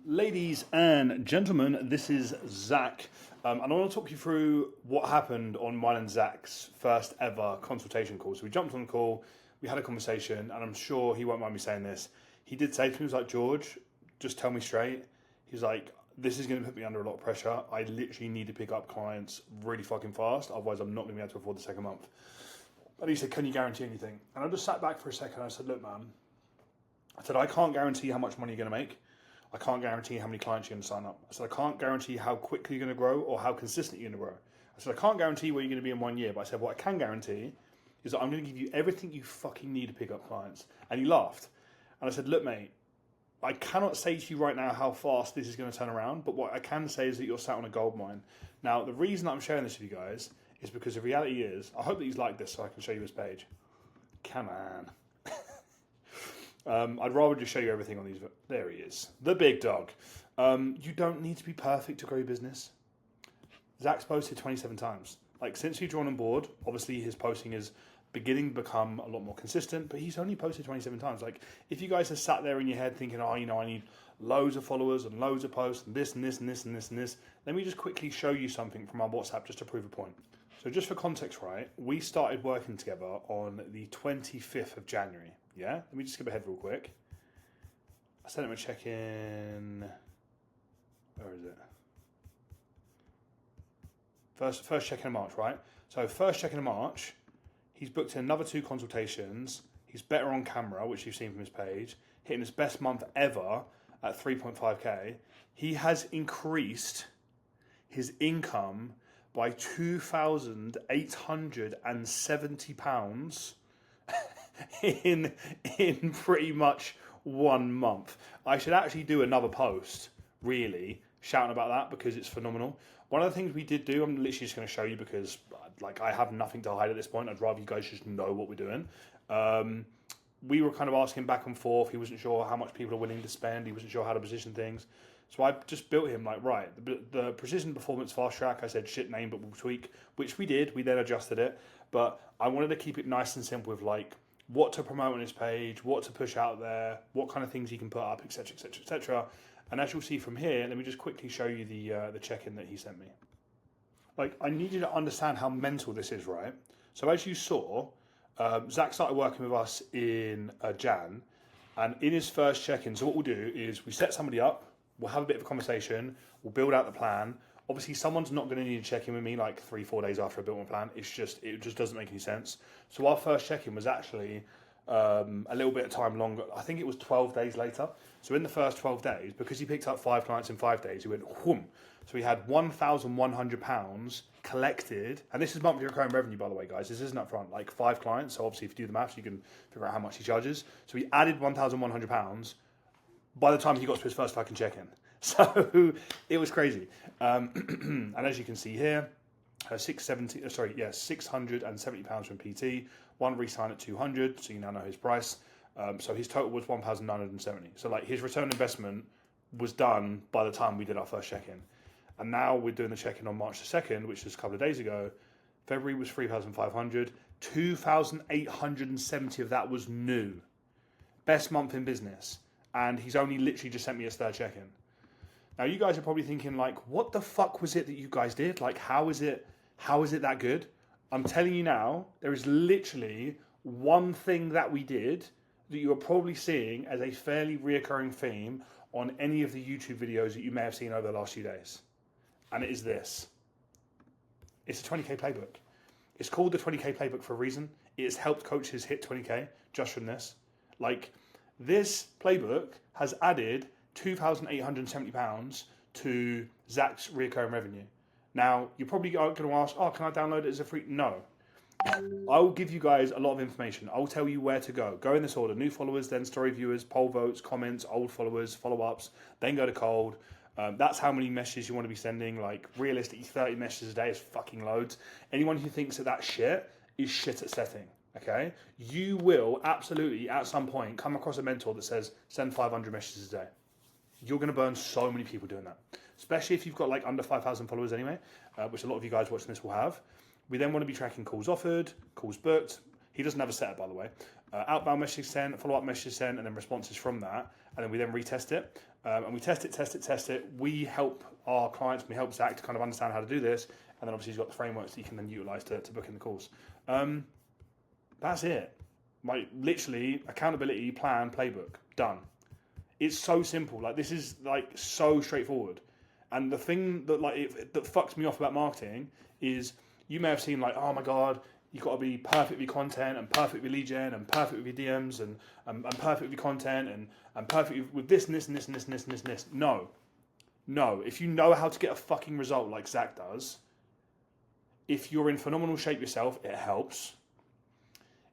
Ladies and gentlemen, this is Zach, and I want to talk you through what happened on mine and Zach's first ever consultation call. So we jumped on the call, we had a conversation, and I'm sure he won't mind me saying this. He did say to me, he was like, George, just tell me straight. He was like, this is going to put me under a lot of pressure. I literally need to pick up clients really fucking fast, otherwise I'm not going to be able to afford the second month. But he said, can you guarantee anything? And I just sat back for a second and I said, look, man, I said, I can't guarantee how much money you're going to make. I can't guarantee how many clients you're going to sign up. I said, I can't guarantee how quickly you're going to grow or how consistent you're going to grow. I said, I can't guarantee where you're going to be in 1 year, but I said, what I can guarantee is that I'm going to give you everything you fucking need to pick up clients. And he laughed. And I said, look, mate, I cannot say to you right now how fast this is going to turn around, but what I can say is that you're sat on a gold mine. Now, the reason I'm sharing this with you guys is because the reality is, I hope that he's like this so I can show you his page. Come on. I'd rather just show you everything on these. There he is, the big dog. You don't need to be perfect to grow your business. Zach's posted 27 times. Like, since you joined on board, obviously his posting is beginning to become a lot more consistent, but he's only posted 27 times. Like, if you guys are sat there in your head thinking, oh, you know, I need loads of followers and loads of posts and this and this and this and this and this, let me just quickly show you something from our WhatsApp just to prove a point. So just for context, right, we started working together on the 25th of January. Yeah, let me just skip ahead real quick. I sent him a check-in. Where is it? First check-in in March, right? So first check-in in March, he's booked in another 2 consultations. He's better on camera, which you've seen from his page, hitting his best month ever at 3.5k. He has increased his income by £2,870 in pretty much 1 month. I should actually do another post, really, shouting about that because it's phenomenal. One of the things we did do, I'm literally just going to show you because like I have nothing to hide at this point. I'd rather you guys just know what we're doing. We were kind of asking back and forth. He wasn't sure how much people are willing to spend. He wasn't sure how to position things. So I just built him like, right, the Precision Performance Fast Track, I said shit name, but we'll tweak, which we did. We then adjusted it. But I wanted to keep it nice and simple with like what to promote on his page, what to push out there, what kind of things he can put up, etc., etc., etc. And as you'll see from here, let me just quickly show you the check-in that he sent me. Like, I need you to understand how mental this is, right? So as you saw, Zach started working with us in Jan, and in his first check-in, so what we'll do is we set somebody up, we'll have a bit of a conversation, we'll build out the plan. Obviously, someone's not going to need to check in with me like 3-4 days after I built my plan. It just doesn't make any sense. So our first check-in was actually a little bit of time longer. I think it was 12 days later. So in the first 12 days, because he picked up 5 clients in 5 days, he went whoom. So we had £1,100 collected, and this is monthly recurring revenue, by the way, guys. This isn't upfront. Like 5 clients. So obviously, if you do the maths, you can figure out how much he charges. So he added £1,100 by the time he got to his first fucking check-in. So it was crazy. And as you can see here, £670 from PT, 1 re-sign at 200, so you now know his price. So his total was 1,970. So like his return on investment was done by the time we did our first check-in. And now we're doing the check-in on March the 2nd, which was a couple of days ago. February was 3,500. 2,870 of that was new. Best month in business. And he's only literally just sent me his 3rd check-in. Now you guys are probably thinking like, what the fuck was it that you guys did? Like, how is it that good? I'm telling you now, there is literally one thing that we did that you are probably seeing as a fairly reoccurring theme on any of the YouTube videos that you may have seen over the last few days. And it is this. It's a 20k playbook. It's called the 20k playbook for a reason. It has helped coaches hit 20k just from this. Like, this playbook has added £2,870 to Zach's recurring revenue. Now, you're probably going to ask, oh, can I download it as a free? No. I will give you guys a lot of information. I'll tell you where to go. Go in this order. New followers, then story viewers, poll votes, comments, old followers, follow-ups, then go to cold. That's how many messages you want to be sending. Like, realistically, 30 messages a day is fucking loads. Anyone who thinks that that's shit is shit at setting. Okay? You will absolutely, at some point, come across a mentor that says, send 500 messages a day. You're going to burn so many people doing that, especially if you've got like under 5,000 followers anyway, which a lot of you guys watching this will have. We then want to be tracking calls offered, calls booked. He doesn't have a setup, by the way. Outbound message sent, follow-up message sent, and then responses from that. And then we then retest it. And we test it. We help our clients, we help Zak to kind of understand how to do this. And then obviously he's got the frameworks that you can then utilize to book in the calls. That's it. Like literally accountability, plan, playbook, done. It's so simple. Like this is like so straightforward. And the thing that that fucks me off about marketing is you may have seen like, oh my God, you've got to be perfect with content and perfect with lead gen and perfect with your DMs and perfect with content and perfect with this and this and this and this and this and this and this. No. If you know how to get a fucking result like Zak does, if you're in phenomenal shape yourself, it helps.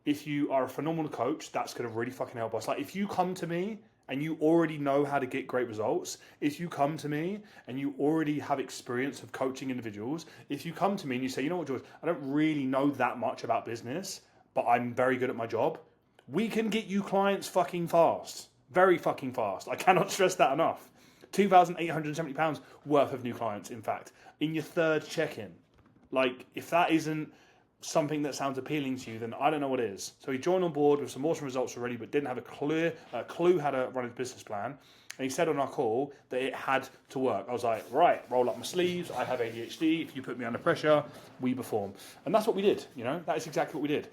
If you are a phenomenal coach, that's going to really fucking help us. Like if you come to me and you already know how to get great results, if you come to me and you already have experience of coaching individuals, if you come to me and you say, you know what, George, I don't really know that much about business, but I'm very good at my job, we can get you clients fucking fast. Very fucking fast. I cannot stress that enough. £2,870 worth of new clients, in fact, in your third check-in. Like, if that isn't something that sounds appealing to you, then I don't know what is. So he joined on board with some awesome results already, but didn't have a clue how to run his business plan. And he said on our call that it had to work. I was like, right, roll up my sleeves. I have ADHD. If you put me under pressure, we perform. And that's what we did. You know, that is exactly what we did.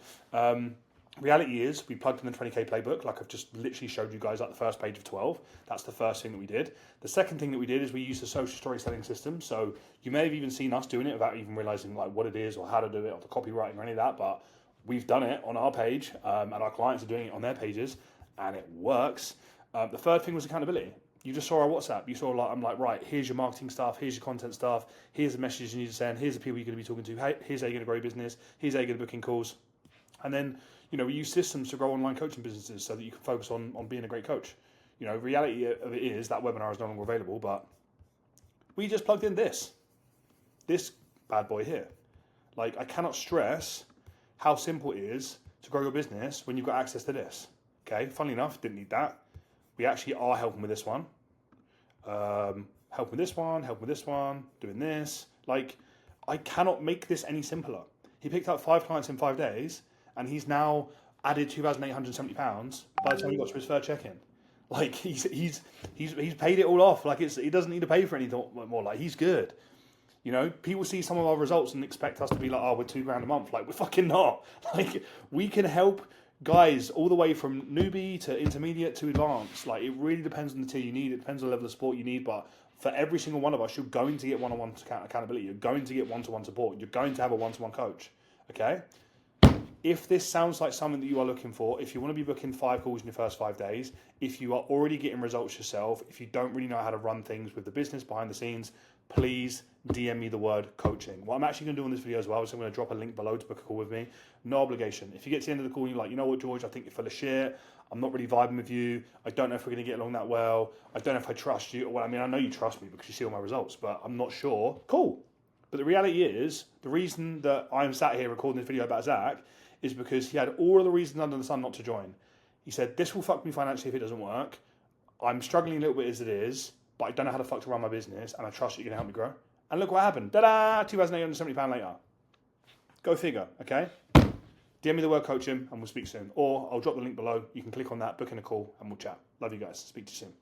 Reality is we plugged in the 20K playbook, like I've just literally showed you guys, like the first page of 12. That's the first thing that we did. The second thing that we did is we used the social storytelling system. So you may have even seen us doing it without even realizing like what it is or how to do it or the copywriting or any of that, but we've done it on our page and our clients are doing it on their pages and it works. The third thing was accountability. You just saw our WhatsApp. You saw like, I'm like, right, here's your marketing stuff, here's your content stuff, here's the messages you need to send, here's the people you're going to be talking to, here's how you're going to grow your business, here's how you're going to book in calls. And then, you know, we use systems to grow online coaching businesses so that you can focus on being a great coach. You know, reality of it is that webinar is no longer available, but we just plugged in this bad boy here. Like, I cannot stress how simple it is to grow your business when you've got access to this. Okay, funnily enough, didn't need that. We actually are helping with this one. Helping with this one, doing this. Like, I cannot make this any simpler. He picked up 5 clients in 5 days, and he's now added £2,870 by the time he got to his third check-in. Like he's paid it all off. Like he doesn't need to pay for anything more. Like he's good. You know, people see some of our results and expect us to be like, oh, we're £2,000 a month. Like we're fucking not. Like we can help guys all the way from newbie to intermediate to advanced. Like it really depends on the tier you need. It depends on the level of support you need. But for every single one of us, you're going to get one-on-one accountability. You're going to get one-to-one support. You're going to have a one-to-one coach. Okay. If this sounds like something that you are looking for, if you want to be booking 5 calls in your first 5 days, if you are already getting results yourself, if you don't really know how to run things with the business behind the scenes, please DM me the word coaching. What I'm actually going to do on this video as well is I'm going to drop a link below to book a call with me. No obligation. If you get to the end of the call and you're like, you know what, George, I think you're full of shit. I'm not really vibing with you. I don't know if we're going to get along that well. I don't know if I trust you. Well, I mean, I know you trust me because you see all my results, but I'm not sure. Cool. But the reality is, the reason that I'm sat here recording this video about Zak is because he had all of the reasons under the sun not to join. He said, this will fuck me financially if it doesn't work. I'm struggling a little bit as it is, but I don't know how the fuck to run my business, and I trust that you're going to help me grow. And look what happened. Ta-da! £2,870 later. Go figure, okay? DM me the word coaching, and we'll speak soon. Or I'll drop the link below. You can click on that, book in a call, and we'll chat. Love you guys. Speak to you soon.